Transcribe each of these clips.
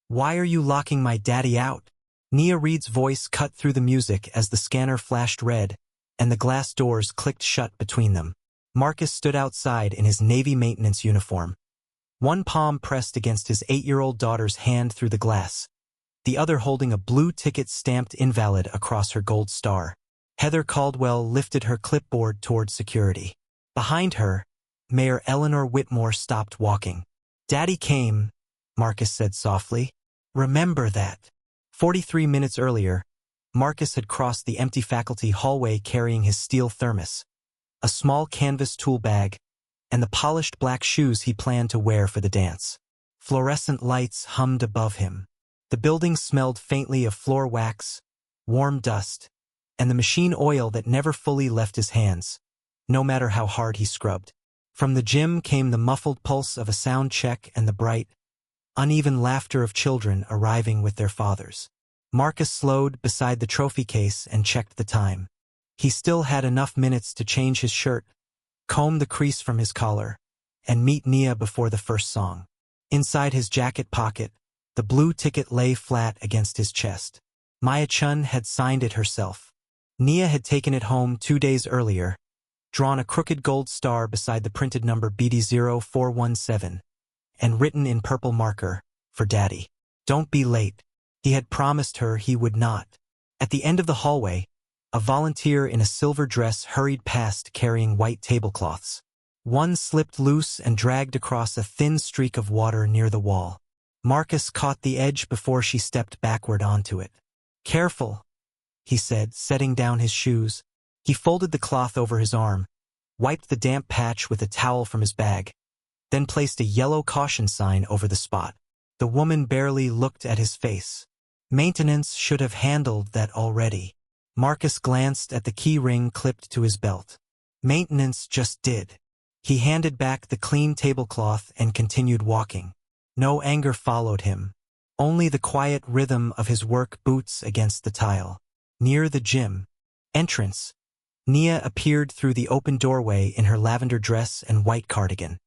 Why are you locking my daddy out? Nia Reed's voice cut through the music as the scanner flashed red, and the glass doors clicked shut between them. Marcus stood outside in his Navy maintenance uniform. One palm pressed against his 8-year-old daughter's hand through the glass, the other holding a blue ticket stamped invalid across her gold star. Heather Caldwell lifted her clipboard toward security. Behind her, Mayor Eleanor Whitmore stopped walking. "Daddy came," Marcus said softly. "Remember that." 43 minutes earlier, Marcus had crossed the empty faculty hallway carrying his steel thermos, a small canvas tool bag, and the polished black shoes he planned to wear for the dance. Fluorescent lights hummed above him. The building smelled faintly of floor wax, warm dust, and the machine oil that never fully left his hands, no matter how hard he scrubbed. From the gym came the muffled pulse of a sound check and the bright, uneven laughter of children arriving with their fathers. Marcus slowed beside the trophy case and checked the time. He still had enough minutes to change his shirt, comb the crease from his collar, and meet Nia before the first song. Inside his jacket pocket, the blue ticket lay flat against his chest. Maya Chun had signed it herself. Nia had taken it home 2 days earlier, drawn a crooked gold star beside the printed number BD0417, and written in purple marker, "For Daddy. Don't be late." He had promised her he would not. At the end of the hallway, a volunteer in a silver dress hurried past carrying white tablecloths. One slipped loose and dragged across a thin streak of water near the wall. Marcus caught the edge before she stepped backward onto it. "Careful," he said, setting down his shoes. He folded the cloth over his arm, wiped the damp patch with a towel from his bag, then placed a yellow caution sign over the spot. The woman barely looked at his face. Maintenance should have handled that already. Marcus glanced at the key ring clipped to his belt. Maintenance just did. He handed back the clean tablecloth and continued walking. No anger followed him, only the quiet rhythm of his work boots against the tile. Near the gym entrance, Nia appeared through the open doorway in her lavender dress and white cardigan.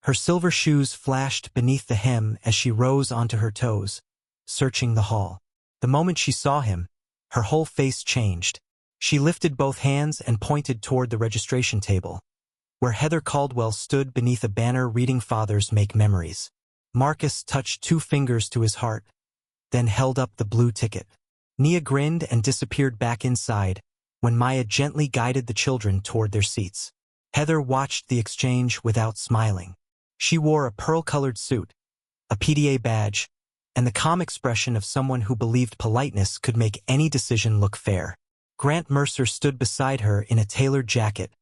Her silver shoes flashed beneath the hem as she rose onto her toes, searching the hall. The moment she saw him, her whole face changed. She lifted both hands and pointed toward the registration table, where Heather Caldwell stood beneath a banner reading "Fathers Make Memories." Marcus touched 2 fingers to his heart, then held up the blue ticket. Nia grinned and disappeared back inside when Maya gently guided the children toward their seats. Heather watched the exchange without smiling. She wore a pearl-colored suit, a PDA badge, and the calm expression of someone who believed politeness could make any decision look fair. Grant Mercer stood beside her in a tailored jacket,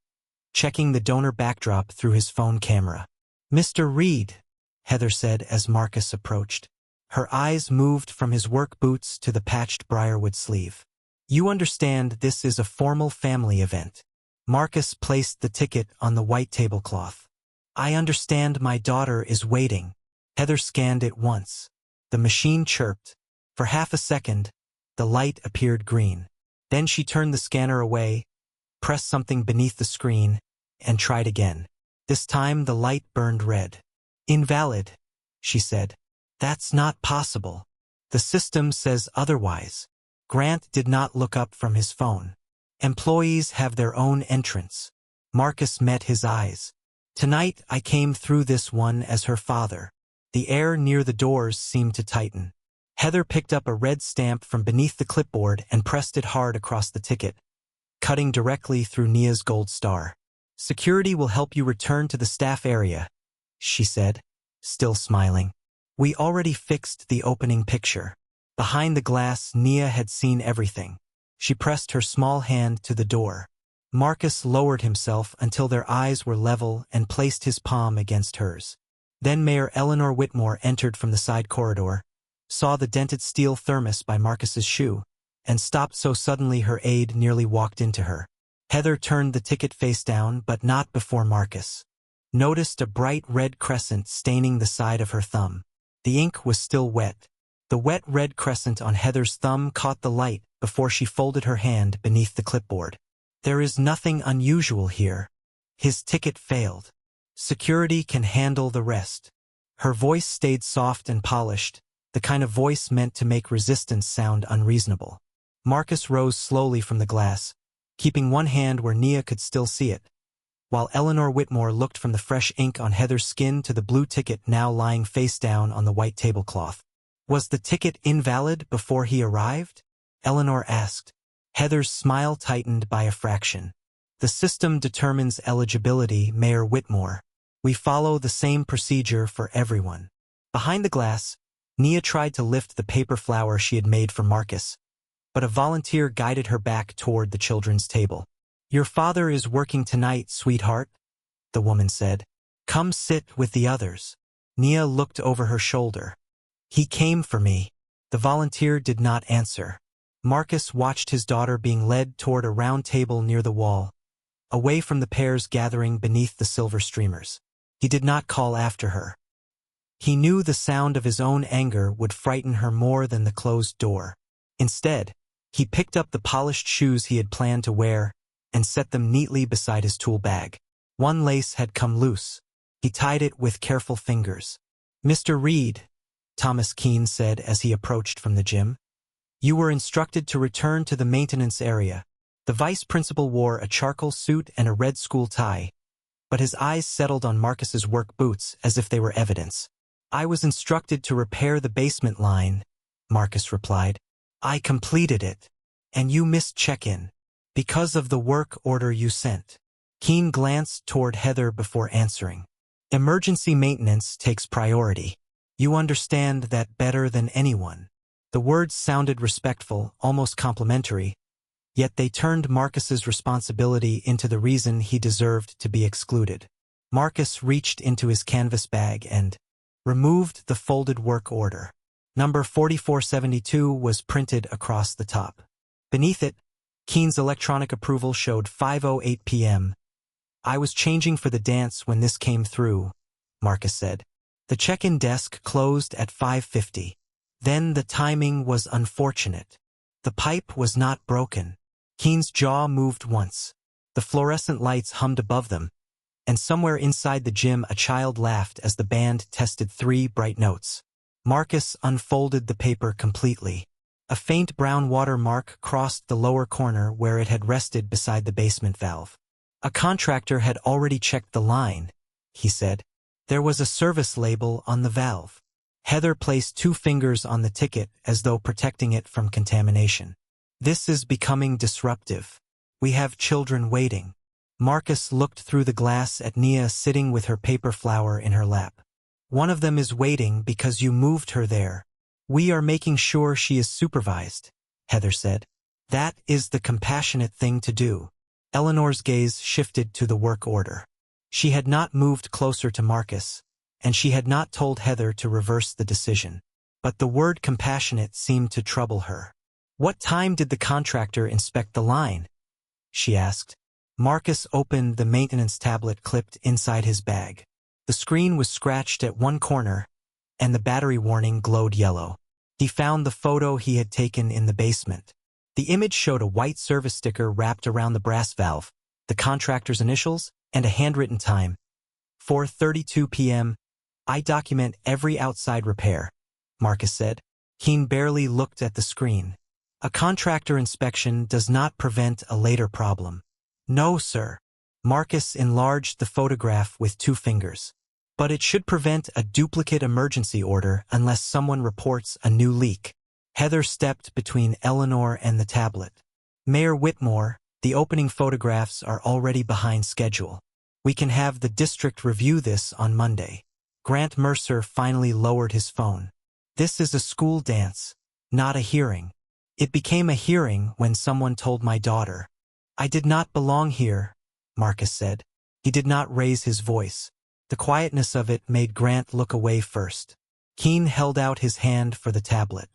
checking the donor backdrop through his phone camera. "Mr. Reed," Heather said as Marcus approached. Her eyes moved from his work boots to the patched briarwood sleeve. "You understand this is a formal family event." Marcus placed the ticket on the white tablecloth. "I understand my daughter is waiting." Heather scanned it once. The machine chirped. For half a second, the light appeared green. Then she turned the scanner away, pressed something beneath the screen, and tried again. This time the light burned red. "Invalid," she said. "That's not possible. The system says otherwise." Grant did not look up from his phone. "Employees have their own entrance." Marcus met his eyes. "Tonight I came through this one as her father." The air near the doors seemed to tighten. Heather picked up a red stamp from beneath the clipboard and pressed it hard across the ticket, cutting directly through Nia's gold star. "Security will help you return to the staff area," she said, still smiling. "We already fixed the opening picture." Behind the glass, Nia had seen everything. She pressed her small hand to the door. Marcus lowered himself until their eyes were level and placed his palm against hers. Then Mayor Eleanor Whitmore entered from the side corridor, saw the dented steel thermos by Marcus's shoe, and stopped so suddenly her aide nearly walked into her. Heather turned the ticket face down, but not before Marcus. Noticed a bright red crescent staining the side of her thumb. The ink was still wet. The wet red crescent on Heather's thumb caught the light before she folded her hand beneath the clipboard. "There is nothing unusual here. His ticket failed. Security can handle the rest." Her voice stayed soft and polished, the kind of voice meant to make resistance sound unreasonable. Marcus rose slowly from the glass, keeping one hand where Nia could still see it, while Eleanor Whitmore looked from the fresh ink on Heather's skin to the blue ticket now lying face down on the white tablecloth. Was the ticket invalid before he arrived? Eleanor asked. Heather's smile tightened by a fraction. The system determines eligibility, Mayor Whitmore. We follow the same procedure for everyone. Behind the glass, Nia tried to lift the paper flower she had made for Marcus, but a volunteer guided her back toward the children's table. Your father is working tonight, sweetheart, the woman said. Come sit with the others. Nia looked over her shoulder. He came for me. The volunteer did not answer. Marcus watched his daughter being led toward a round table near the wall, away from the pairs gathering beneath the silver streamers. He did not call after her. He knew the sound of his own anger would frighten her more than the closed door. Instead, he picked up the polished shoes he had planned to wear and set them neatly beside his tool bag. One lace had come loose. He tied it with careful fingers. Mr. Reed, Thomas Keene said as he approached from the gym, you were instructed to return to the maintenance area. The vice principal wore a charcoal suit and a red school tie, but his eyes settled on Marcus's work boots as if they were evidence. I was instructed to repair the basement line, Marcus replied. I completed it, and you missed check-in, because of the work order you sent. Keene glanced toward Heather before answering. Emergency maintenance takes priority. You understand that better than anyone. The words sounded respectful, almost complimentary, yet they turned Marcus's responsibility into the reason he deserved to be excluded. Marcus reached into his canvas bag and removed the folded work order. Number 4472 was printed across the top. Beneath it, Keene's electronic approval showed 5:08 p.m. I was changing for the dance when this came through, Marcus said. The check-in desk closed at 5:50. Then the timing was unfortunate. The pipe was not broken. Keene's jaw moved once. The fluorescent lights hummed above them, and somewhere inside the gym a child laughed as the band tested 3 bright notes. Marcus unfolded the paper completely. A faint brown water mark crossed the lower corner where it had rested beside the basement valve. A contractor had already checked the line, he said. There was a service label on the valve. Heather placed 2 fingers on the ticket as though protecting it from contamination. This is becoming disruptive. We have children waiting. Marcus looked through the glass at Nia sitting with her paper flower in her lap. One of them is waiting because you moved her there. We are making sure she is supervised, Heather said. That is the compassionate thing to do. Eleanor's gaze shifted to the work order. She had not moved closer to Marcus, and she had not told Heather to reverse the decision. But the word compassionate seemed to trouble her. What time did the contractor inspect the line? She asked. Marcus opened the maintenance tablet clipped inside his bag. The screen was scratched at one corner, and the battery warning glowed yellow. He found the photo he had taken in the basement. The image showed a white service sticker wrapped around the brass valve, the contractor's initials, and a handwritten time. 4:32 p.m. I document every outside repair, Marcus said. Keene barely looked at the screen. A contractor inspection does not prevent a later problem. No, sir. Marcus enlarged the photograph with 2 fingers. But it should prevent a duplicate emergency order unless someone reports a new leak. Heather stepped between Eleanor and the tablet. Mayor Whitmore, the opening photographs are already behind schedule. We can have the district review this on Monday. Grant Mercer finally lowered his phone. This is a school dance, not a hearing. It became a hearing when someone told my daughter. I did not belong here, Marcus said. He did not raise his voice. The quietness of it made Grant look away first. Keene held out his hand for the tablet.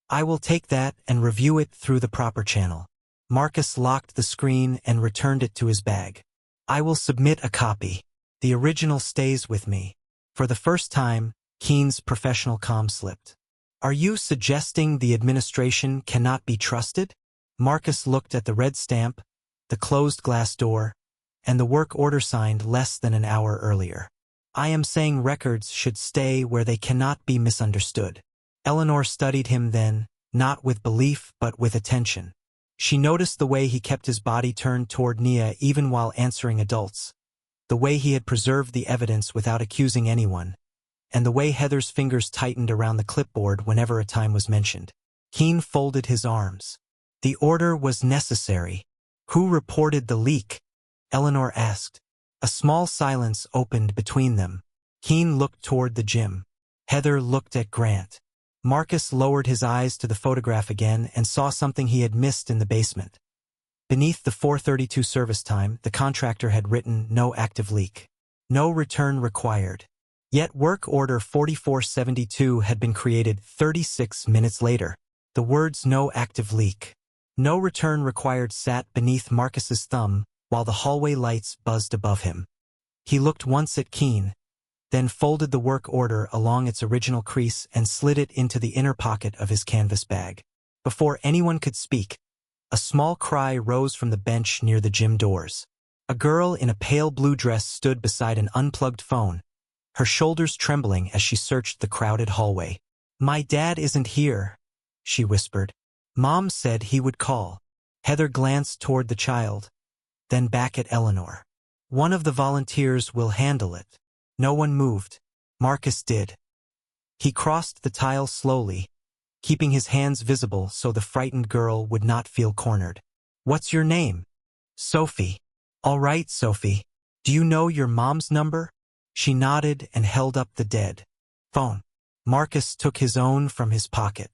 I will take that and review it through the proper channel. Marcus locked the screen and returned it to his bag. I will submit a copy. The original stays with me. For the first time, Keene's professional calm slipped. Are you suggesting the administration cannot be trusted? Marcus looked at the red stamp, the closed glass door, and the work order signed less than an hour earlier. I am saying records should stay where they cannot be misunderstood. Eleanor studied him then, not with belief but with attention. She noticed the way he kept his body turned toward Nia even while answering adults, the way he had preserved the evidence without accusing anyone, and the way Heather's fingers tightened around the clipboard whenever a time was mentioned. Keene folded his arms. The order was necessary. Who reported the leak? Eleanor asked. A small silence opened between them. Keene looked toward the gym. Heather looked at Grant. Marcus lowered his eyes to the photograph again and saw something he had missed in the basement. Beneath the 4:32 service time, the contractor had written no active leak. No return required. Yet work order 4472 had been created 36 minutes later. The words no active leak, no return required sat beneath Marcus's thumb while the hallway lights buzzed above him. He looked once at Keene, then folded the work order along its original crease and slid it into the inner pocket of his canvas bag. Before anyone could speak, a small cry rose from the bench near the gym doors. A girl in a pale blue dress stood beside an unplugged phone, her shoulders trembling as she searched the crowded hallway. "My dad isn't here," she whispered. "Mom said he would call." Heather glanced toward the child, then back at Eleanor. "One of the volunteers will handle it." No one moved. Marcus did. He crossed the tile slowly, keeping his hands visible so the frightened girl would not feel cornered. "What's your name?" "Sophie." "All right, Sophie. Do you know your mom's number?" She nodded and held up the dead phone. Marcus took his own from his pocket.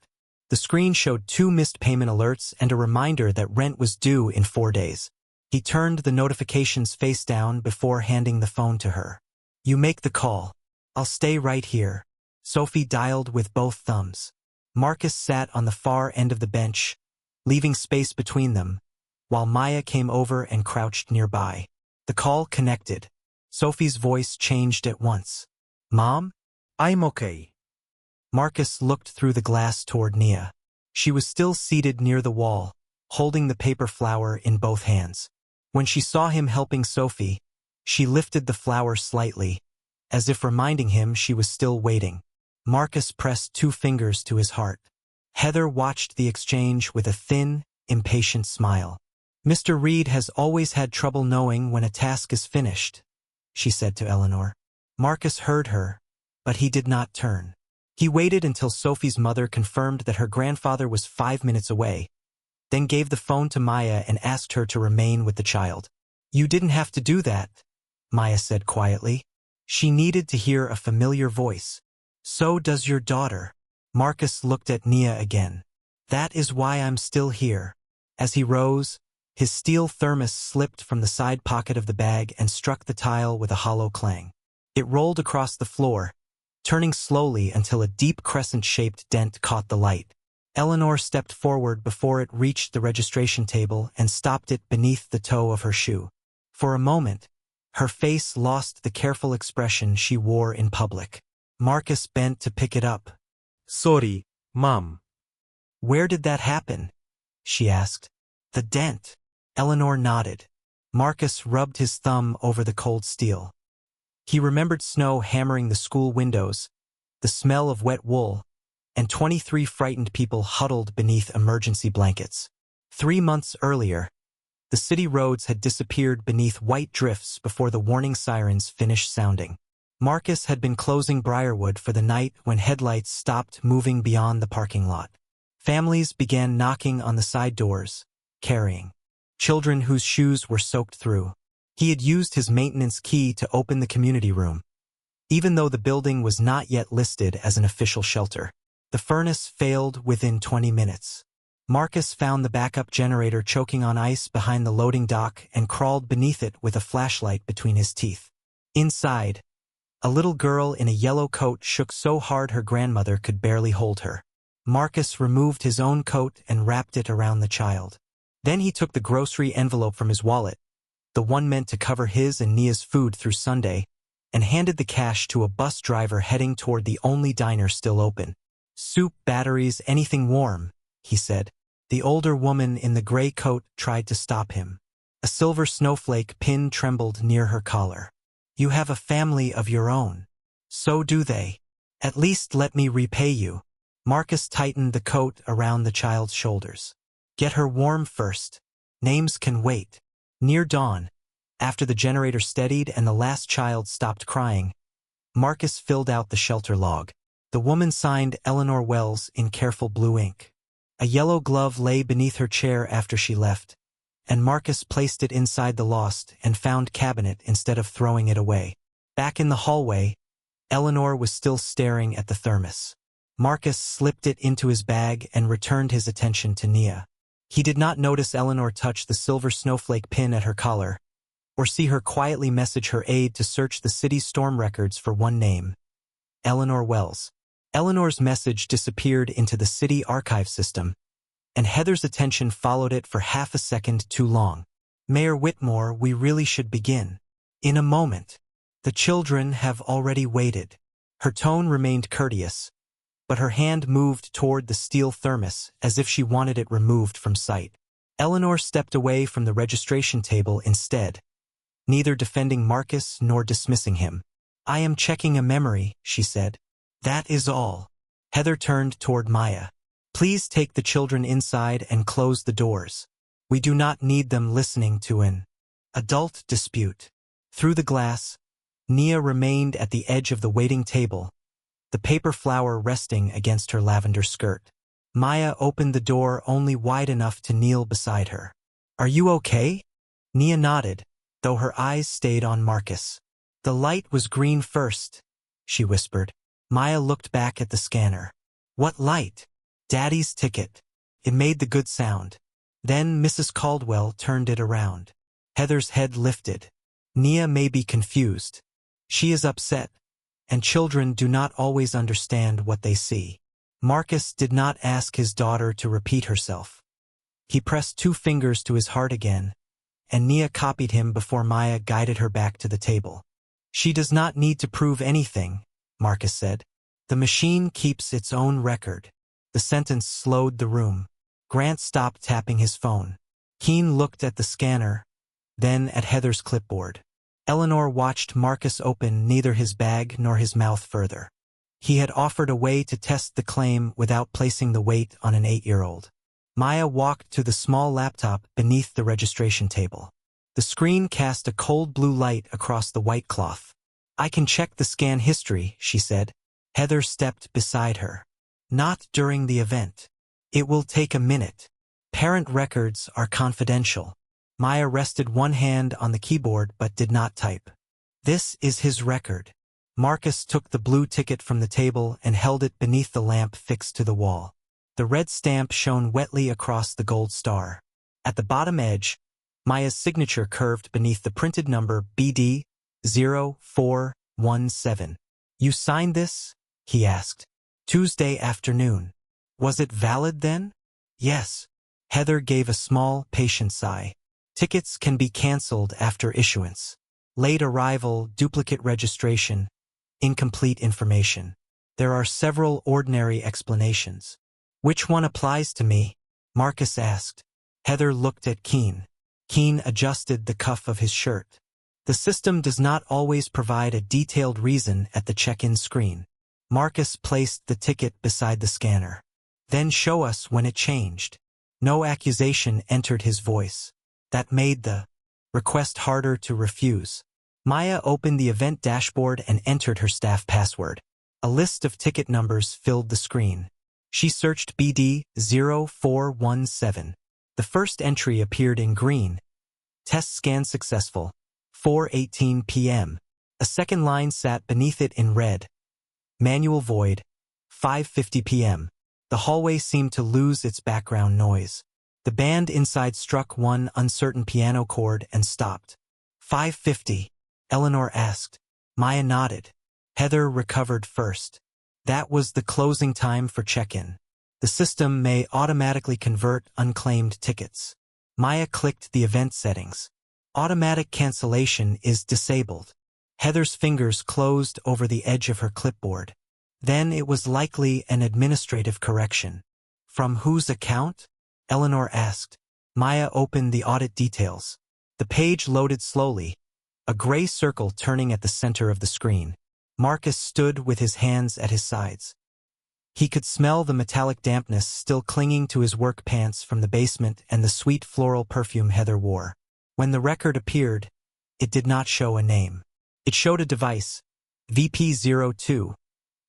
The screen showed 2 missed payment alerts and a reminder that rent was due in 4 days. He turned the notifications face down before handing the phone to her. "You make the call. I'll stay right here." Sophie dialed with both thumbs. Marcus sat on the far end of the bench, leaving space between them, while Maya came over and crouched nearby. The call connected. Sophie's voice changed at once. "Mom? I'm okay." Marcus looked through the glass toward Nia. She was still seated near the wall, holding the paper flower in both hands. When she saw him helping Sophie, she lifted the flower slightly, as if reminding him she was still waiting. Marcus pressed 2 fingers to his heart. Heather watched the exchange with a thin, impatient smile. "Mr. Reed has always had trouble knowing when a task is finished," she said to Eleanor. Marcus heard her, but he did not turn. He waited until Sophie's mother confirmed that her grandfather was 5 minutes away, then gave the phone to Maya and asked her to remain with the child. "You didn't have to do that," Maya said quietly. She needed to hear a familiar voice. "So does your daughter." Marcus looked at Nia again. "That is why I'm still here." As he rose, his steel thermos slipped from the side pocket of the bag and struck the tile with a hollow clang. It rolled across the floor, turning slowly until a deep crescent-shaped dent caught the light. Eleanor stepped forward before it reached the registration table and stopped it beneath the toe of her shoe. For a moment, her face lost the careful expression she wore in public. Marcus bent to pick it up. "Sorry, Mom." "Where did that happen?" she asked. "The dent." Eleanor nodded. Marcus rubbed his thumb over the cold steel. He remembered snow hammering the school windows, the smell of wet wool, and 23 frightened people huddled beneath emergency blankets. 3 months earlier, the city roads had disappeared beneath white drifts before the warning sirens finished sounding. Marcus had been closing Briarwood for the night when headlights stopped moving beyond the parking lot. Families began knocking on the side doors, carrying children whose shoes were soaked through. He had used his maintenance key to open the community room, even though the building was not yet listed as an official shelter. The furnace failed within 20 minutes. Marcus found the backup generator choking on ice behind the loading dock and crawled beneath it with a flashlight between his teeth. Inside, a little girl in a yellow coat shook so hard her grandmother could barely hold her. Marcus removed his own coat and wrapped it around the child. Then he took the grocery envelope from his wallet, the one meant to cover his and Nia's food through Sunday, and handed the cash to a bus driver heading toward the only diner still open. "Soup, batteries, anything warm," he said. The older woman in the gray coat tried to stop him. A silver snowflake pin trembled near her collar. "You have a family of your own." "So do they. At least let me repay you." Marcus tightened the coat around the child's shoulders. Get her warm first. Names can wait. Near dawn, after the generator steadied and the last child stopped crying, Marcus filled out the shelter log. The woman signed Eleanor Wells in careful blue ink. A yellow glove lay beneath her chair after she left, and Marcus placed it inside the lost and found cabinet instead of throwing it away. Back in the hallway, Eleanor was still staring at the thermos. Marcus slipped it into his bag and returned his attention to Nia. He did not notice Eleanor touch the silver snowflake pin at her collar, or see her quietly message her aide to search the city's storm records for one name: Eleanor Wells. Eleanor's message disappeared into the city archive system, and Heather's attention followed it for half a second too long. Mayor Whitmore, we really should begin. In a moment. The children have already waited. Her tone remained courteous, but her hand moved toward the steel thermos as if she wanted it removed from sight. Eleanor stepped away from the registration table instead, neither defending Marcus nor dismissing him. I am checking a memory, she said. That is all. Heather turned toward Maya. Please take the children inside and close the doors. We do not need them listening to an adult dispute. Through the glass, Nia remained at the edge of the waiting table, the paper flower resting against her lavender skirt. Maya opened the door only wide enough to kneel beside her. Are you okay? Nia nodded, though her eyes stayed on Marcus. The light was green first, she whispered. Maya looked back at the scanner. What light? Daddy's ticket. It made the good sound. Then Mrs. Caldwell turned it around. Heather's head lifted. Nia may be confused. She is upset, and children do not always understand what they see. Marcus did not ask his daughter to repeat herself. He pressed 2 fingers to his heart again, and Nia copied him before Maya guided her back to the table. She does not need to prove anything, Marcus said. The machine keeps its own record. The sentence slowed the room. Grant stopped tapping his phone. Keene looked at the scanner, then at Heather's clipboard. Eleanor watched Marcus open neither his bag nor his mouth further. He had offered a way to test the claim without placing the weight on an 8-year-old. Maya walked to the small laptop beneath the registration table. The screen cast a cold blue light across the white cloth. I can check the scan history, she said. Heather stepped beside her. Not during the event. It will take a minute. Parent records are confidential. Maya rested one hand on the keyboard but did not type. This is his record. Marcus took the blue ticket from the table and held it beneath the lamp fixed to the wall. The red stamp shone wetly across the gold star. At the bottom edge, Maya's signature curved beneath the printed number BD 0417. You signed this? He asked. Tuesday afternoon. Was it valid then? Yes. Heather gave a small, patient sigh. Tickets can be cancelled after issuance. Late arrival, duplicate registration, incomplete information. There are several ordinary explanations. Which one applies to me? Marcus asked. Heather looked at Keene. Keene adjusted the cuff of his shirt. The system does not always provide a detailed reason at the check-in screen. Marcus placed the ticket beside the scanner. Then show us when it changed. No accusation entered his voice. That made the request harder to refuse. Maya opened the event dashboard and entered her staff password. A list of ticket numbers filled the screen. She searched BD 0417. The first entry appeared in green. Test scan successful. 4:18 p.m. A second line sat beneath it in red. Manual void. 5:50 p.m. The hallway seemed to lose its background noise. The band inside struck one uncertain piano chord and stopped. 5:50, Eleanor asked. Maya nodded. Heather recovered first. That was the closing time for check-in. The system may automatically convert unclaimed tickets. Maya clicked the event settings. Automatic cancellation is disabled. Heather's fingers closed over the edge of her clipboard. Then it was likely an administrative correction. From whose account? Eleanor asked. Maya opened the audit details. The page loaded slowly, a gray circle turning at the center of the screen. Marcus stood with his hands at his sides. He could smell the metallic dampness still clinging to his work pants from the basement and the sweet floral perfume Heather wore. When the record appeared, it did not show a name. It showed a device, VP02,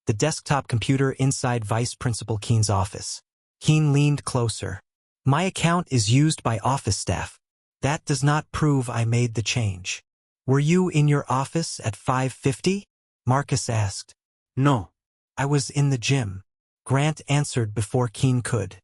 the desktop computer inside Vice Principal Keen's office. Keen leaned closer. My account is used by office staff. That does not prove I made the change. Were you in your office at 5:50? Marcus asked. No. I was in the gym. Grant answered before Keen could.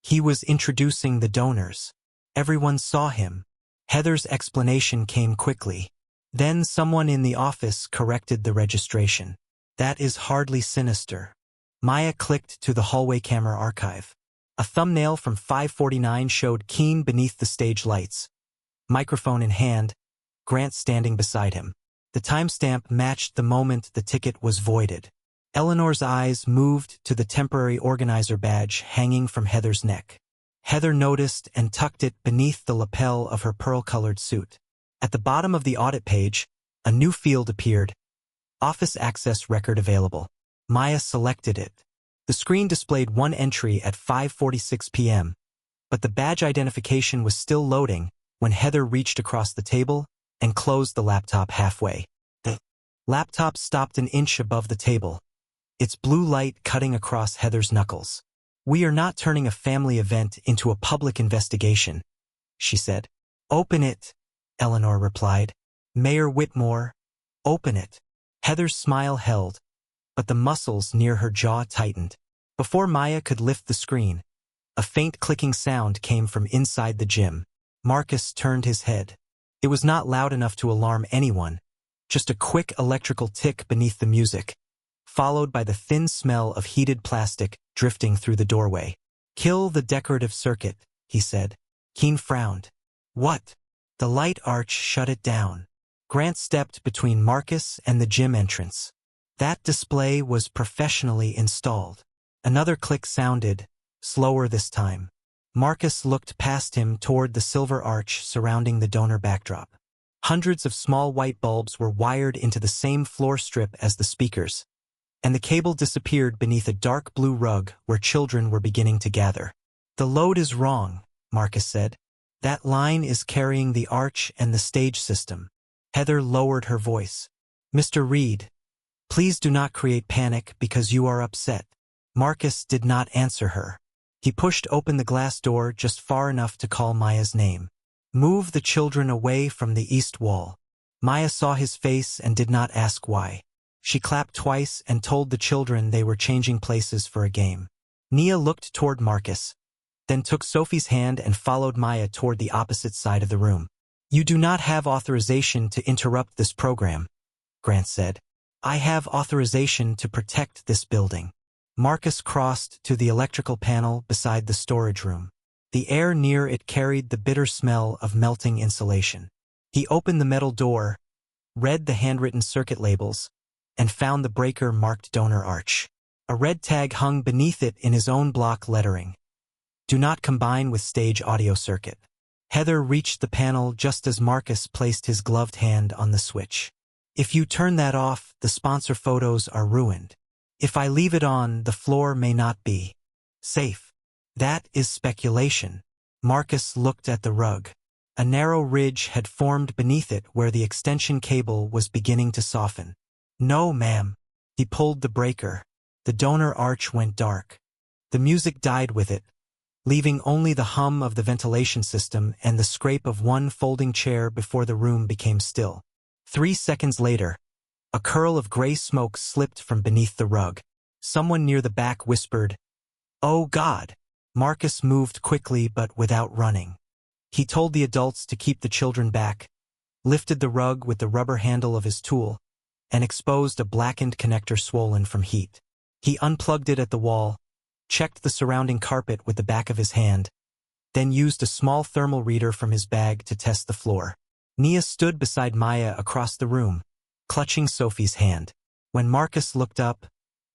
He was introducing the donors. Everyone saw him. Heather's explanation came quickly. Then someone in the office corrected the registration. That is hardly sinister. Maya clicked to the hallway camera archive. A thumbnail from 5:49 showed Keen beneath the stage lights. Microphone in hand, Grant standing beside him. The timestamp matched the moment the ticket was voided. Eleanor's eyes moved to the temporary organizer badge hanging from Heather's neck. Heather noticed and tucked it beneath the lapel of her pearl-colored suit. At the bottom of the audit page, a new field appeared. Office access record available. Maya selected it. The screen displayed one entry at 5:46 p.m., but the badge identification was still loading when Heather reached across the table and closed the laptop halfway. The laptop stopped an inch above the table, its blue light cutting across Heather's knuckles. We are not turning a family event into a public investigation, she said. Open it, Eleanor replied. Mayor Whitmore, open it. Heather's smile held, but the muscles near her jaw tightened. Before Maya could lift the screen, a faint clicking sound came from inside the gym. Marcus turned his head. It was not loud enough to alarm anyone, just a quick electrical tick beneath the music, followed by the thin smell of heated plastic drifting through the doorway. Kill the decorative circuit, he said. Keen frowned. What? The light arch shut it down. Grant stepped between Marcus and the gym entrance. That display was professionally installed. Another click sounded, slower this time. Marcus looked past him toward the silver arch surrounding the donor backdrop. Hundreds of small white bulbs were wired into the same floor strip as the speakers, and the cable disappeared beneath a dark blue rug where children were beginning to gather. The load is wrong, Marcus said. That line is carrying the arch and the stage system. Heather lowered her voice. Mr. Reed, please do not create panic because you are upset. Marcus did not answer her. He pushed open the glass door just far enough to call Maya's name. Move the children away from the east wall. Maya saw his face and did not ask why. She clapped twice and told the children they were changing places for a game. Nia looked toward Marcus, then took Sophie's hand and followed Maya toward the opposite side of the room. You do not have authorization to interrupt this program, Grant said. I have authorization to protect this building. Marcus crossed to the electrical panel beside the storage room. The air near it carried the bitter smell of melting insulation. He opened the metal door, read the handwritten circuit labels, and found the breaker marked donor arch. A red tag hung beneath it in his own block lettering. Do not combine with stage audio circuit. Heather reached the panel just as Marcus placed his gloved hand on the switch. If you turn that off, the sponsor photos are ruined. If I leave it on, the floor may not be safe. That is speculation. Marcus looked at the rug. A narrow ridge had formed beneath it where the extension cable was beginning to soften. No, ma'am. He pulled the breaker. The donor arch went dark. The music died with it, leaving only the hum of the ventilation system and the scrape of one folding chair before the room became still. 3 seconds later, a curl of gray smoke slipped from beneath the rug. Someone near the back whispered, "Oh God!" Marcus moved quickly but without running. He told the adults to keep the children back, lifted the rug with the rubber handle of his tool, and exposed a blackened connector swollen from heat. He unplugged it at the wall, checked the surrounding carpet with the back of his hand, then used a small thermal reader from his bag to test the floor. Nia stood beside Maya across the room, clutching Sophie's hand. When Marcus looked up,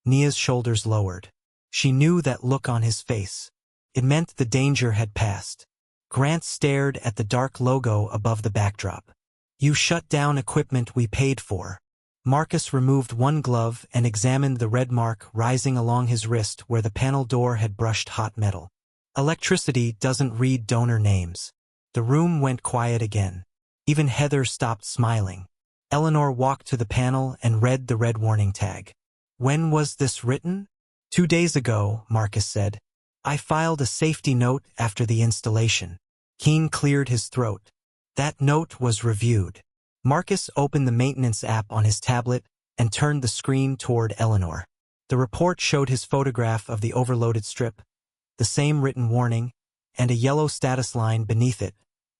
Nia's shoulders lowered. She knew that look on his face. It meant the danger had passed. Grant stared at the dark logo above the backdrop. You shut down equipment we paid for. Marcus removed one glove and examined the red mark rising along his wrist where the panel door had brushed hot metal. Electricity doesn't read donor names. The room went quiet again. Even Heather stopped smiling. Eleanor walked to the panel and read the red warning tag. When was this written? 2 days ago, Marcus said. I filed a safety note after the installation. Keene cleared his throat. That note was reviewed. Marcus opened the maintenance app on his tablet and turned the screen toward Eleanor. The report showed his photograph of the overloaded strip, the same written warning, and a yellow status line beneath it,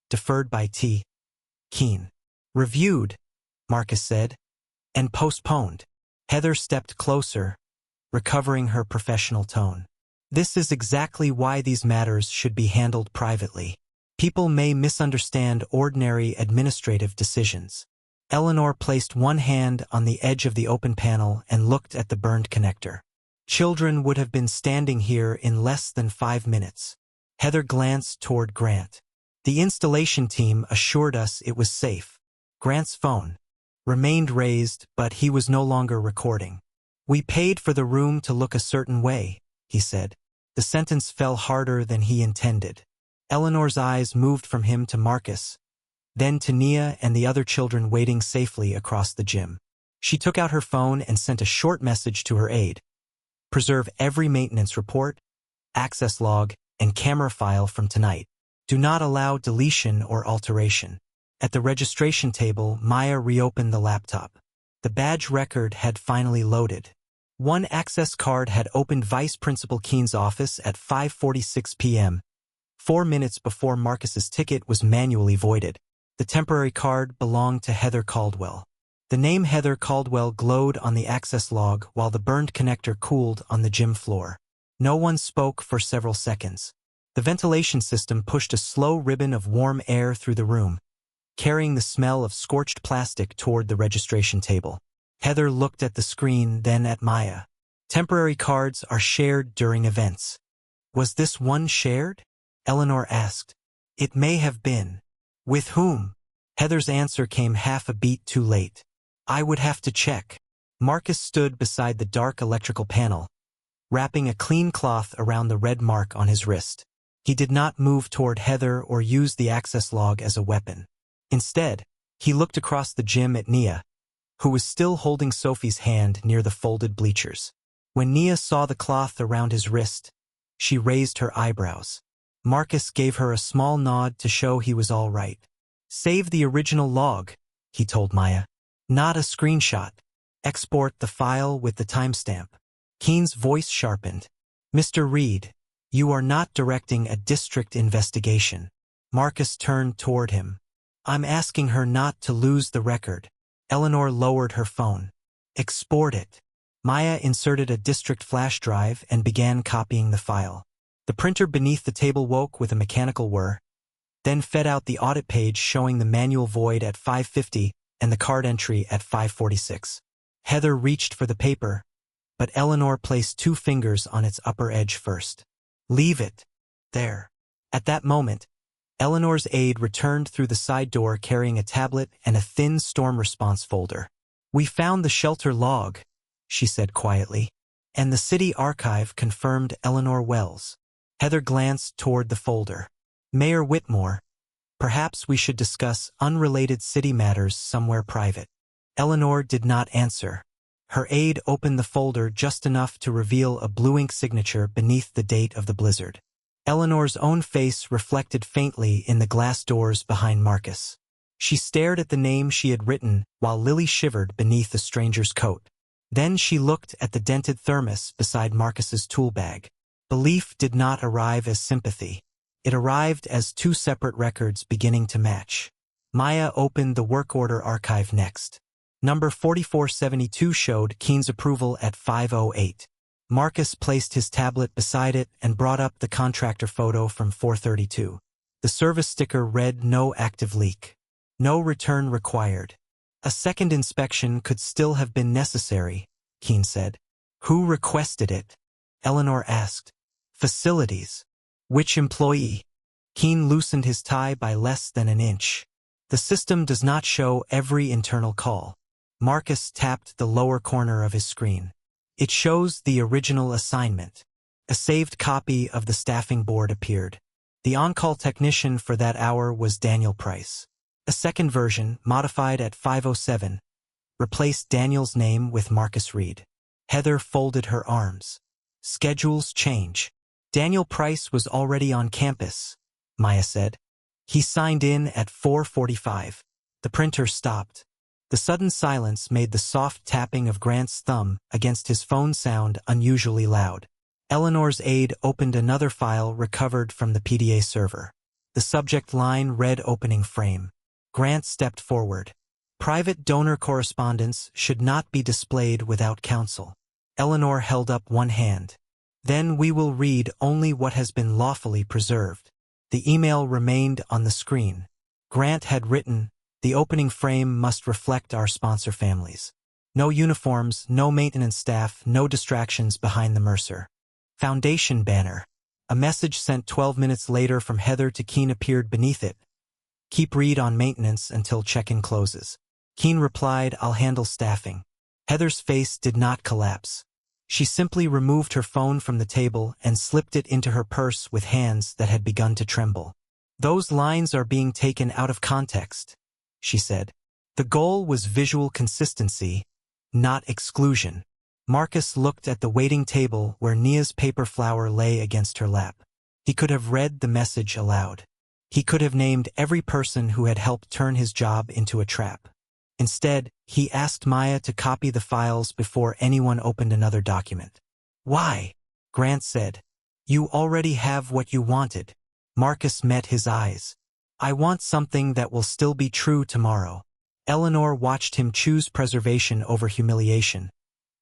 deferred by T. Keene. Reviewed, Marcus said, and postponed. Heather stepped closer, recovering her professional tone. This is exactly why these matters should be handled privately. People may misunderstand ordinary administrative decisions. Eleanor placed one hand on the edge of the open panel and looked at the burned connector. Children would have been standing here in less than 5 minutes. Heather glanced toward Grant. The installation team assured us it was safe. Grant's phone remained raised, but he was no longer recording. We paid for the room to look a certain way, he said. The sentence fell harder than he intended. Eleanor's eyes moved from him to Marcus, then to Nia and the other children waiting safely across the gym. She took out her phone and sent a short message to her aide. Preserve every maintenance report, access log, and camera file from tonight. Do not allow deletion or alteration. At the registration table, Maya reopened the laptop. The badge record had finally loaded. One access card had opened Vice Principal Keene's office at 5:46 p.m., 4 minutes before Marcus's ticket was manually voided. The temporary card belonged to Heather Caldwell. The name Heather Caldwell glowed on the access log while the burned connector cooled on the gym floor. No one spoke for several seconds. The ventilation system pushed a slow ribbon of warm air through the room, carrying the smell of scorched plastic toward the registration table. Heather looked at the screen, then at Maya. Temporary cards are shared during events. Was this one shared? Eleanor asked. It may have been. With whom? Heather's answer came half a beat too late. I would have to check. Marcus stood beside the dark electrical panel, wrapping a clean cloth around the red mark on his wrist. He did not move toward Heather or use the access log as a weapon. Instead, he looked across the gym at Nia, who was still holding Sophie's hand near the folded bleachers. When Nia saw the cloth around his wrist, she raised her eyebrows. Marcus gave her a small nod to show he was all right. Save the original log, he told Maya. Not a screenshot. Export the file with the timestamp. Keene's voice sharpened. Mr. Reed, you are not directing a district investigation. Marcus turned toward him. I'm asking her not to lose the record. Eleanor lowered her phone. Export it. Maya inserted a district flash drive and began copying the file. The printer beneath the table woke with a mechanical whir, then fed out the audit page showing the manual void at 5:50 and the card entry at 5:46. Heather reached for the paper, but Eleanor placed 2 fingers on its upper edge first. Leave it. There. At that moment, Eleanor's aide returned through the side door carrying a tablet and a thin storm response folder. We found the shelter log, she said quietly, and the city archive confirmed Eleanor Wells. Heather glanced toward the folder. Mayor Whitmore, perhaps we should discuss unrelated city matters somewhere private. Eleanor did not answer. Her aide opened the folder just enough to reveal a blue ink signature beneath the date of the blizzard. Eleanor's own face reflected faintly in the glass doors behind Marcus. She stared at the name she had written while Lily shivered beneath the stranger's coat. Then she looked at the dented thermos beside Marcus's tool bag. Belief did not arrive as sympathy. It arrived as 2 separate records beginning to match. Maya opened the work order archive next. Number 4472 showed Keene's approval at 5:08. Marcus placed his tablet beside it and brought up the contractor photo from 432. The service sticker read no active leak. No return required. A second inspection could still have been necessary, Keene said. Who requested it? Eleanor asked. Facilities. Which employee? Keene loosened his tie by less than an inch. The system does not show every internal call. Marcus tapped the lower corner of his screen. It shows the original assignment. A saved copy of the staffing board appeared. The on-call technician for that hour was Daniel Price. A second version, modified at 5:07, replaced Daniel's name with Marcus Reed. Heather folded her arms. Schedules change. Daniel Price was already on campus, Maya said. He signed in at 4:45. The printer stopped. The sudden silence made the soft tapping of Grant's thumb against his phone sound unusually loud. Eleanor's aide opened another file recovered from the PDA server. The subject line read opening frame. Grant stepped forward. Private donor correspondence should not be displayed without counsel. Eleanor held up one hand. Then we will read only what has been lawfully preserved. The email remained on the screen. Grant had written, "The opening frame must reflect our sponsor families. No uniforms, no maintenance staff, no distractions behind the Mercer Foundation banner." A message sent 12 minutes later from Heather to Keen appeared beneath it. "Keep Reed on maintenance until check-in closes." Keen replied, "I'll handle staffing." Heather's face did not collapse. She simply removed her phone from the table and slipped it into her purse with hands that had begun to tremble. "Those lines are being taken out of context," she said. The goal was visual consistency, not exclusion. Marcus looked at the waiting table where Nia's paper flower lay against her lap. He could have read the message aloud. He could have named every person who had helped turn his job into a trap. Instead, he asked Maya to copy the files before anyone opened another document. "Why?" Grant said. "You already have what you wanted." Marcus met his eyes. "I want something that will still be true tomorrow." Eleanor watched him choose preservation over humiliation,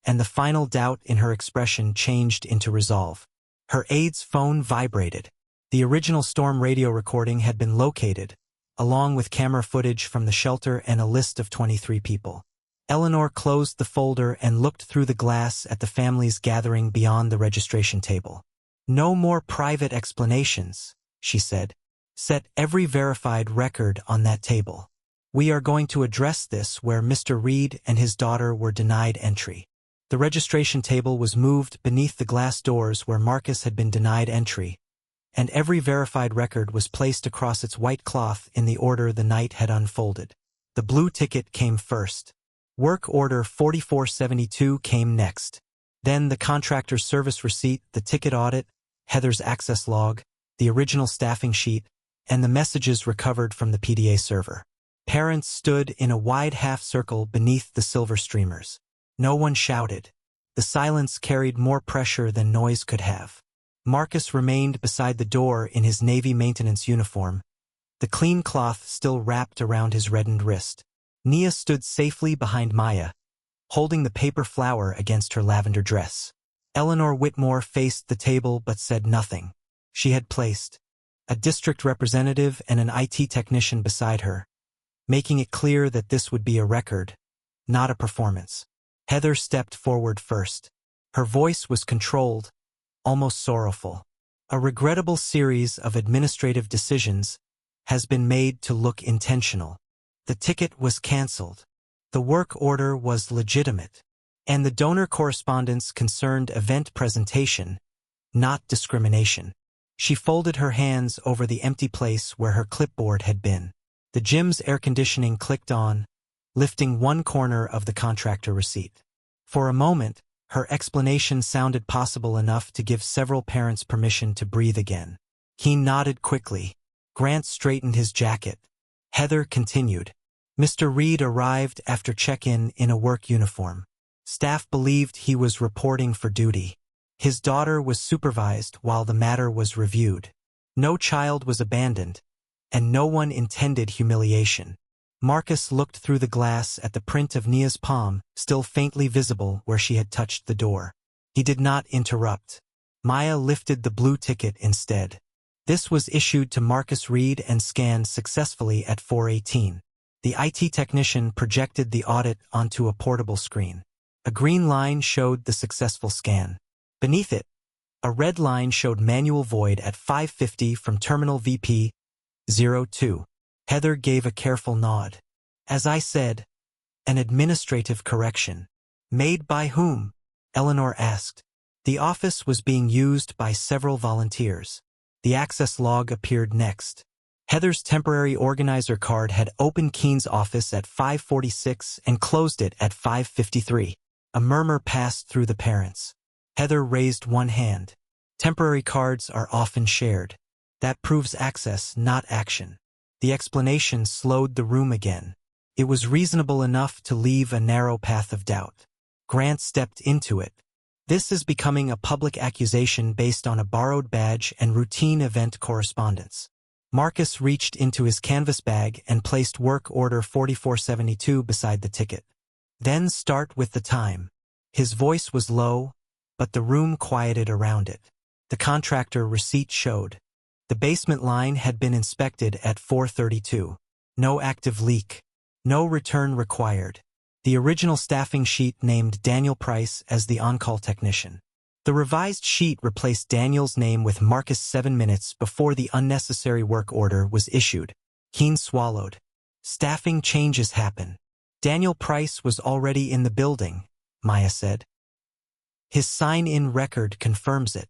and the final doubt in her expression changed into resolve. Her aide's phone vibrated. The original storm radio recording had been located, along with camera footage from the shelter and a list of 23 people. Eleanor closed the folder and looked through the glass at the families gathering beyond the registration table. "No more private explanations," she said. "Set every verified record on that table. We are going to address this where Mr. Reed and his daughter were denied entry." The registration table was moved beneath the glass doors where Marcus had been denied entry, and every verified record was placed across its white cloth in the order the night had unfolded. The blue ticket came first. Work order 4472 came next. Then the contractor's service receipt, the ticket audit, Heather's access log, the original staffing sheet, and the messages recovered from the PDA server. Parents stood in a wide half-circle beneath the silver streamers. No one shouted. The silence carried more pressure than noise could have. Marcus remained beside the door in his Navy maintenance uniform, the clean cloth still wrapped around his reddened wrist. Nia stood safely behind Maya, holding the paper flower against her lavender dress. Eleanor Whitmore faced the table but said nothing. She had placed a district representative and an IT technician beside her, making it clear that this would be a record, not a performance. Heather stepped forward first. Her voice was controlled, almost sorrowful. "A regrettable series of administrative decisions has been made to look intentional. The ticket was canceled. The work order was legitimate. And the donor correspondence concerned event presentation, not discrimination." She folded her hands over the empty place where her clipboard had been. The gym's air conditioning clicked on, lifting one corner of the contractor receipt. For a moment, her explanation sounded possible enough to give several parents permission to breathe again. Keen nodded quickly. Grant straightened his jacket. Heather continued. "Mr. Reed arrived after check-in in a work uniform. Staff believed he was reporting for duty. His daughter was supervised while the matter was reviewed. No child was abandoned, and no one intended humiliation." Marcus looked through the glass at the print of Nia's palm, still faintly visible where she had touched the door. He did not interrupt. Maya lifted the blue ticket instead. This was issued to Marcus Reed and scanned successfully at 4:18. The IT technician projected the audit onto a portable screen. A green line showed the successful scan. Beneath it, a red line showed manual void at 5:50 from Terminal VP 02. Heather gave a careful nod. "As I said, An administrative correction. Made by whom? Eleanor asked. The office was being used by several volunteers. The access log appeared next. Heather's temporary organizer card had opened Keen's office at 5:46 and closed it at 5:53. A murmur passed through the parents. Heather raised one hand. Temporary cards are often shared. That proves access, not action. The explanation slowed the room again. It was reasonable enough to leave a narrow path of doubt. Grant stepped into it. This is becoming a public accusation based on a borrowed badge and routine event correspondence. Marcus reached into his canvas bag and placed work order 4472 beside the ticket. Then start with the time. His voice was low, but the room quieted around it. The contractor receipt showed. The basement line had been inspected at 4:32. No active leak. No return required. The original staffing sheet named Daniel Price as the on-call technician. The revised sheet replaced Daniel's name with Marcus 7 minutes before the unnecessary work order was issued. Keen swallowed. Staffing changes happen. Daniel Price was already in the building, Maya said. His sign-in record confirms it.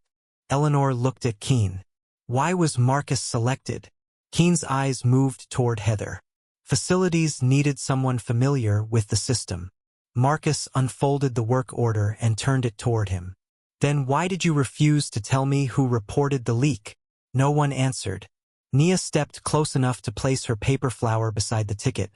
Eleanor looked at Keen. Why was Marcus selected? Keen's eyes moved toward Heather. Facilities needed someone familiar with the system. Marcus unfolded the work order and turned it toward him. Then why did you refuse to tell me who reported the leak? No one answered. Nia stepped close enough to place her paper flower beside the ticket,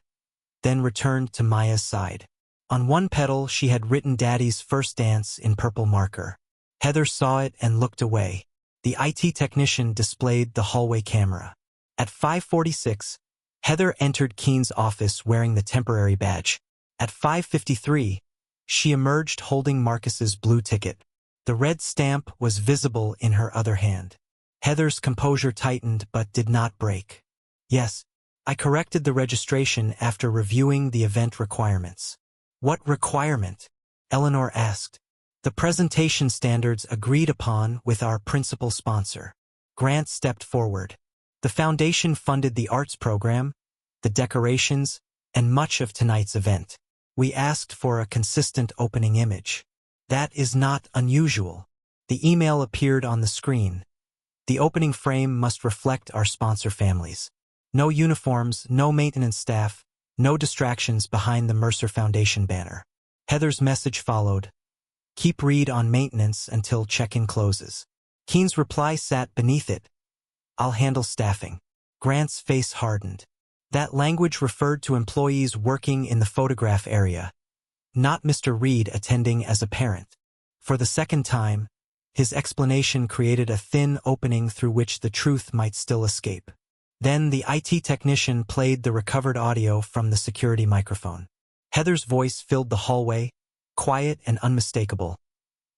then returned to Maya's side. On one petal she had written Daddy's first dance in purple marker. Heather saw it and looked away. The IT technician displayed the hallway camera. At 5:46, Heather entered Keen's office wearing the temporary badge. At 5:53, she emerged holding Marcus's blue ticket. The red stamp was visible in her other hand. Heather's composure tightened but did not break. Yes, I corrected the registration after reviewing the event requirements. What requirement? Eleanor asked. The presentation standards agreed upon with our principal sponsor. Grant stepped forward. The foundation funded the arts program, the decorations, and much of tonight's event. We asked for a consistent opening image. That is not unusual. The email appeared on the screen. The opening frame must reflect our sponsor families. No uniforms, no maintenance staff, no distractions behind the Mercer Foundation banner. Heather's message followed. Keep read on maintenance until check-in closes. Keen's reply sat beneath it. I'll handle staffing. Grant's face hardened. That language referred to employees working in the photograph area, not Mr. Reed attending as a parent. For the second time, his explanation created a thin opening through which the truth might still escape. Then the IT technician played the recovered audio from the security microphone. Heather's voice filled the hallway, quiet and unmistakable.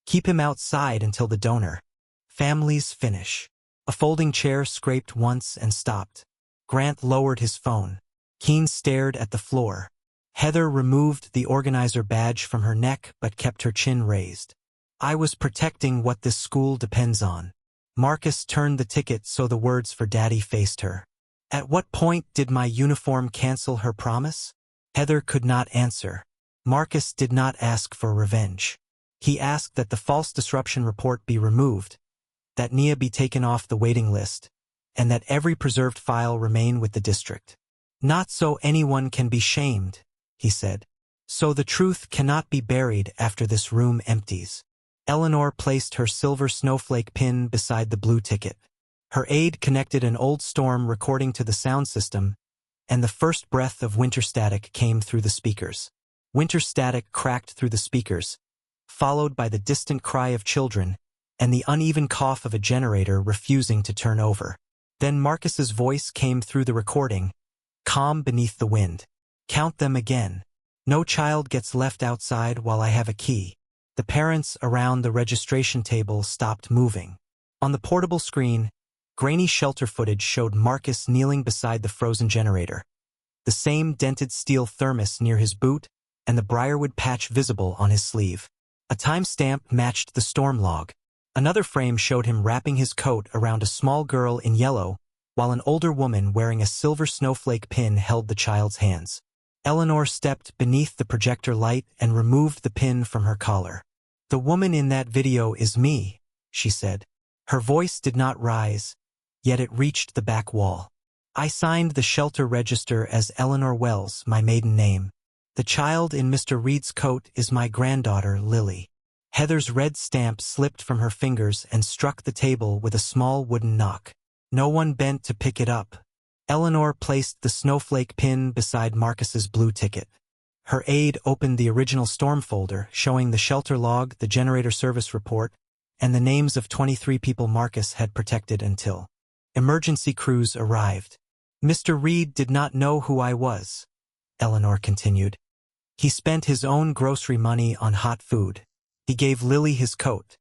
Keep him outside until the donor. Families finish. A folding chair scraped once and stopped. Grant lowered his phone. Keen stared at the floor. Heather removed the organizer badge from her neck but kept her chin raised. I was protecting what this school depends on. Marcus turned the ticket so the words for Daddy faced her. At what point did my uniform cancel her promise? Heather could not answer. Marcus did not ask for revenge. He asked that the false disruption report be removed, that Nia be taken off the waiting list, and that every preserved file remain with the district. Not so anyone can be shamed, he said. So the truth cannot be buried after this room empties. Eleanor placed her silver snowflake pin beside the blue ticket. Her aide connected an old storm recording to the sound system, and the first breath of winter static came through the speakers. Winter static cracked through the speakers, followed by the distant cry of children and the uneven cough of a generator refusing to turn over. Then Marcus's voice came through the recording, calm beneath the wind. Count them again. No child gets left outside while I have a key. The parents around the registration table stopped moving. On the portable screen, grainy shelter footage showed Marcus kneeling beside the frozen generator. The same dented steel thermos near his boot and the briarwood patch visible on his sleeve. A timestamp matched the storm log. Another frame showed him wrapping his coat around a small girl in yellow, while an older woman wearing a silver snowflake pin held the child's hands. Eleanor stepped beneath the projector light and removed the pin from her collar. "The woman in that video is me," she said. Her voice did not rise, yet it reached the back wall. "I signed the shelter register as Eleanor Wells, my maiden name. The child in Mr. Reed's coat is my granddaughter, Lily." Heather's red stamp slipped from her fingers and struck the table with a small wooden knock. No one bent to pick it up. Eleanor placed the snowflake pin beside Marcus's blue ticket. Her aide opened the original storm folder, showing the shelter log, the generator service report, and the names of 23 people Marcus had protected until emergency crews arrived. "Mr. Reed did not know who I was," Eleanor continued. "He spent his own grocery money on hot food. He gave Lily his coat.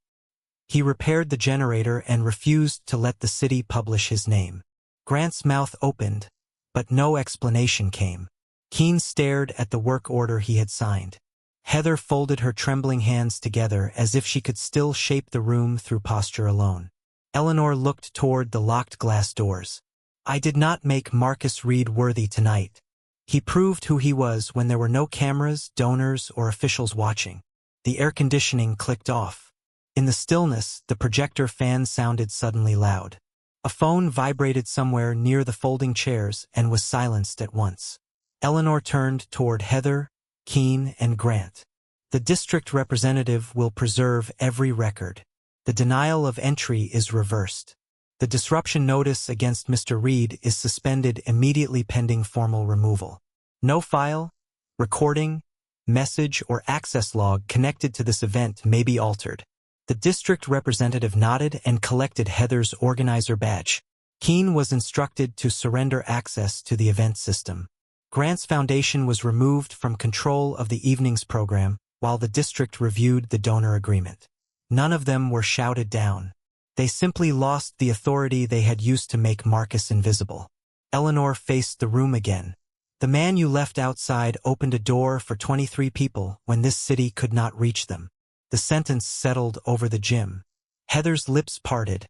He repaired the generator and refused to let the city publish his name." Grant's mouth opened, but no explanation came. Keene stared at the work order he had signed. Heather folded her trembling hands together as if she could still shape the room through posture alone. Eleanor looked toward the locked glass doors. "I did not make Marcus Reed worthy tonight. He proved who he was when there were no cameras, donors, or officials watching." The air conditioning clicked off. In the stillness, the projector fan sounded suddenly loud. A phone vibrated somewhere near the folding chairs and was silenced at once. Eleanor turned toward Heather, Keene, and Grant. "The district representative will preserve every record. The denial of entry is reversed. The disruption notice against Mr. Reed is suspended immediately pending formal removal. No file, recording, message, or access log connected to this event may be altered." The district representative nodded and collected Heather's organizer badge. Keene was instructed to surrender access to the event system. Grant's foundation was removed from control of the evening's program, while the district reviewed the donor agreement. None of them were shouted down. They simply lost the authority they had used to make Marcus invisible. Eleanor faced the room again. "The man you left outside opened a door for 23 people when this city could not reach them." The sentence settled over the gym. Heather's lips parted,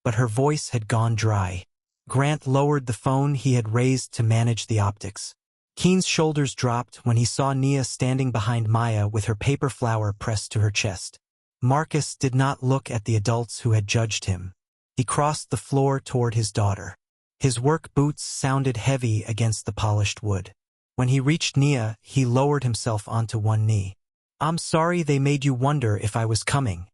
but her voice had gone dry. Grant lowered the phone he had raised to manage the optics. Keene's shoulders dropped when he saw Nia standing behind Maya with her paper flower pressed to her chest. Marcus did not look at the adults who had judged him. He crossed the floor toward his daughter. His work boots sounded heavy against the polished wood. When he reached Nia, he lowered himself onto one knee. "I'm sorry they made you wonder if I was coming,"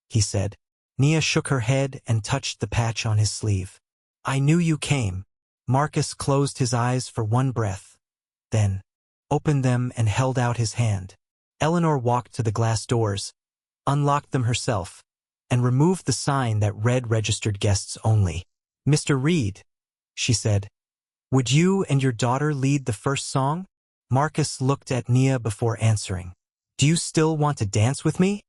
he said. Nia shook her head and touched the patch on his sleeve. "I knew you came." Marcus closed his eyes for one breath, then opened them and held out his hand. Eleanor walked to the glass doors, unlocked them herself, and removed the sign that read "Registered Guests Only." "Mr. Reed," she said, "would you and your daughter lead the first song?" Marcus looked at Nia before answering. "Do you still want to dance with me?"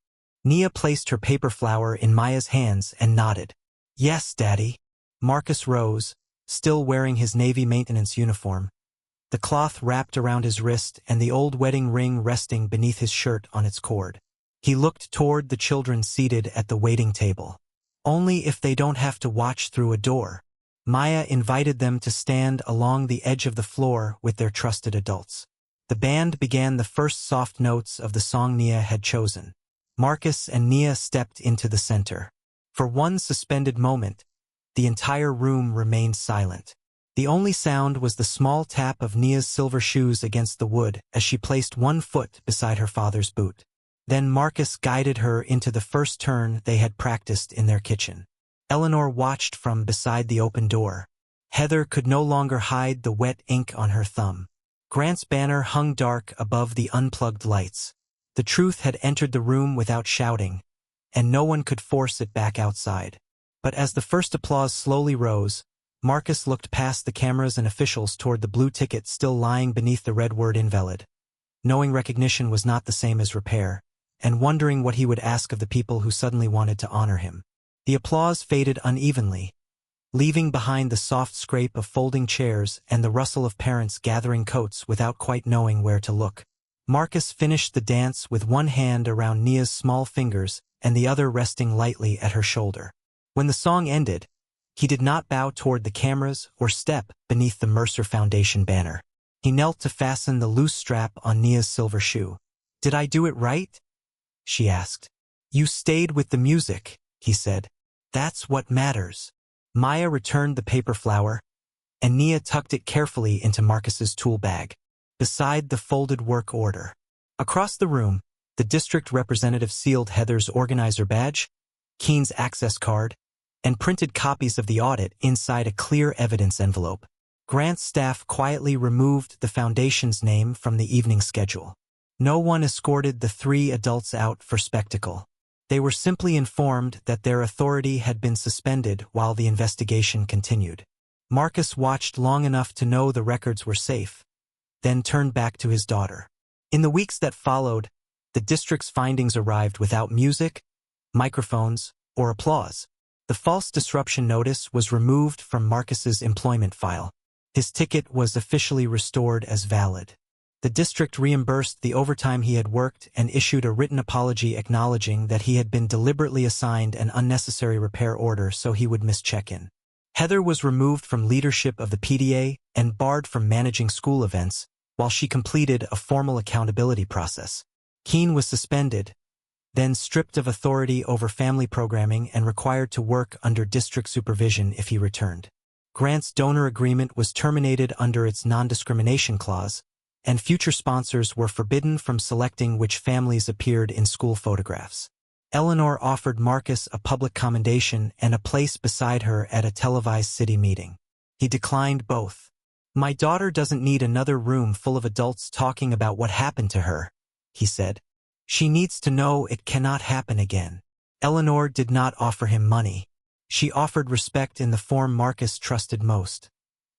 Nia placed her paper flower in Maya's hands and nodded. "Yes, Daddy." Marcus rose, still wearing his Navy maintenance uniform, the cloth wrapped around his wrist and the old wedding ring resting beneath his shirt on its cord. He looked toward the children seated at the waiting table. "Only if they don't have to watch through a door." Maya invited them to stand along the edge of the floor with their trusted adults. The band began the first soft notes of the song Nia had chosen. Marcus and Nia stepped into the center. For one suspended moment, the entire room remained silent. The only sound was the small tap of Nia's silver shoes against the wood as she placed one foot beside her father's boot. Then Marcus guided her into the first turn they had practiced in their kitchen. Eleanor watched from beside the open door. Heather could no longer hide the wet ink on her thumb. Grant's banner hung dark above the unplugged lights. The truth had entered the room without shouting, and no one could force it back outside. But as the first applause slowly rose, Marcus looked past the cameras and officials toward the blue ticket still lying beneath the red word "Invalid," knowing recognition was not the same as repair, and wondering what he would ask of the people who suddenly wanted to honor him. The applause faded unevenly, leaving behind the soft scrape of folding chairs and the rustle of parents gathering coats without quite knowing where to look. Marcus finished the dance with one hand around Nia's small fingers and the other resting lightly at her shoulder. When the song ended, he did not bow toward the cameras or step beneath the Mercer Foundation banner. He knelt to fasten the loose strap on Nia's silver shoe. "Did I do it right?" she asked. "You stayed with the music," he said. "That's what matters." Maya returned the paper flower, and Nia tucked it carefully into Marcus's tool bag, beside the folded work order. Across the room, the district representative sealed Heather's organizer badge, Keen's access card, and printed copies of the audit inside a clear evidence envelope. Grant's staff quietly removed the foundation's name from the evening schedule. No one escorted the 3 adults out for spectacle. They were simply informed that their authority had been suspended while the investigation continued. Marcus watched long enough to know the records were safe, then turned back to his daughter. In the weeks that followed, the district's findings arrived without music, microphones, or applause. The false disruption notice was removed from Marcus's employment file. His ticket was officially restored as valid. The district reimbursed the overtime he had worked and issued a written apology acknowledging that he had been deliberately assigned an unnecessary repair order so he would miss check-in. Heather was removed from leadership of the PDA and barred from managing school events, while she completed a formal accountability process. Keen was suspended, then stripped of authority over family programming and required to work under district supervision if he returned. Grant's donor agreement was terminated under its non-discrimination clause, and future sponsors were forbidden from selecting which families appeared in school photographs. Eleanor offered Marcus a public commendation and a place beside her at a televised city meeting. He declined both. "My daughter doesn't need another room full of adults talking about what happened to her," he said. "She needs to know it cannot happen again." Eleanor did not offer him money. She offered respect in the form Marcus trusted most: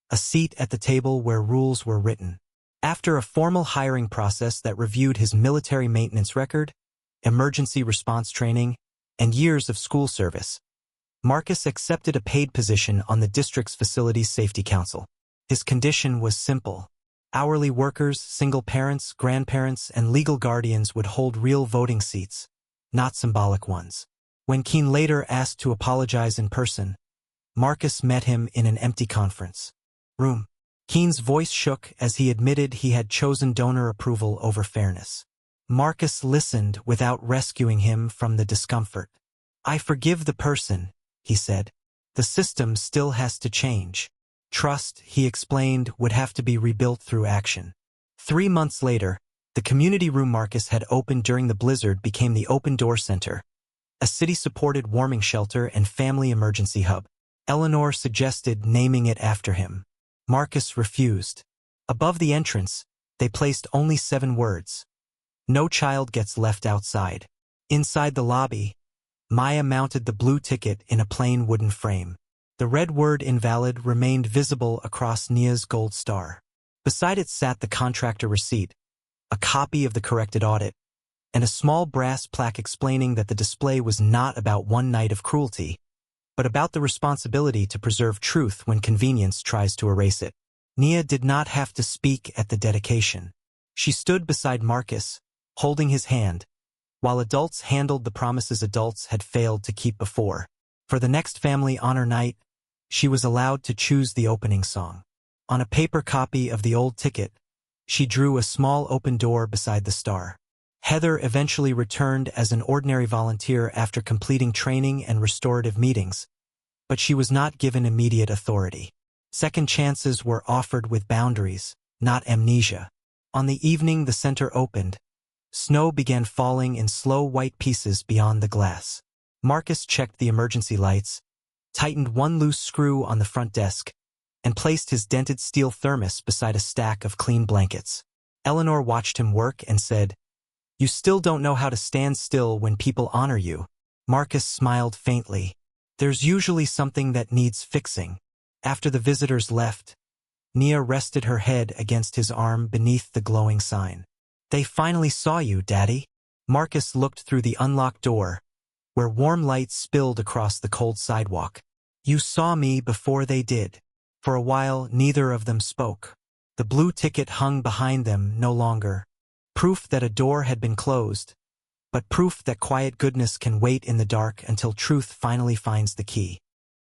a seat at the table where rules were written. After a formal hiring process that reviewed his military maintenance record, emergency response training, and years of school service, Marcus accepted a paid position on the district's Facilities Safety Council. His condition was simple. Hourly workers, single parents, grandparents, and legal guardians would hold real voting seats, not symbolic ones. When Keen later asked to apologize in person, Marcus met him in an empty conference room. Keen's voice shook as he admitted he had chosen donor approval over fairness. Marcus listened without rescuing him from the discomfort. "I forgive the person," he said. "The system still has to change. Trust," he explained, "would have to be rebuilt through action." 3 months later, the community room Marcus had opened during the blizzard became the Open Door Center, a city-supported warming shelter and family emergency hub. Eleanor suggested naming it after him. Marcus refused. Above the entrance, they placed only 7 words: "No child gets left outside." Inside the lobby, Maya mounted the blue ticket in a plain wooden frame. The red word "invalid" remained visible across Nia's gold star. Beside it sat the contractor receipt, a copy of the corrected audit, and a small brass plaque explaining that the display was not about one night of cruelty, but about the responsibility to preserve truth when convenience tries to erase it. Nia did not have to speak at the dedication. She stood beside Marcus, holding his hand, while adults handled the promises adults had failed to keep before. For the next family honor night, she was allowed to choose the opening song. On a paper copy of the old ticket, she drew a small open door beside the star. Heather eventually returned as an ordinary volunteer after completing training and restorative meetings, but she was not given immediate authority. Second chances were offered with boundaries, not amnesia. On the evening the center opened, snow began falling in slow white pieces beyond the glass. Marcus checked the emergency lights, tightened one loose screw on the front desk, and placed his dented steel thermos beside a stack of clean blankets. Eleanor watched him work and said, "You still don't know how to stand still when people honor you." Marcus smiled faintly. "There's usually something that needs fixing." After the visitors left, Nia rested her head against his arm beneath the glowing sign. "They finally saw you, Daddy." Marcus looked through the unlocked door, where warm light spilled across the cold sidewalk. "You saw me before they did." For a while, neither of them spoke. The blue ticket hung behind them no longer. Proof that a door had been closed, but proof that quiet goodness can wait in the dark until truth finally finds the key.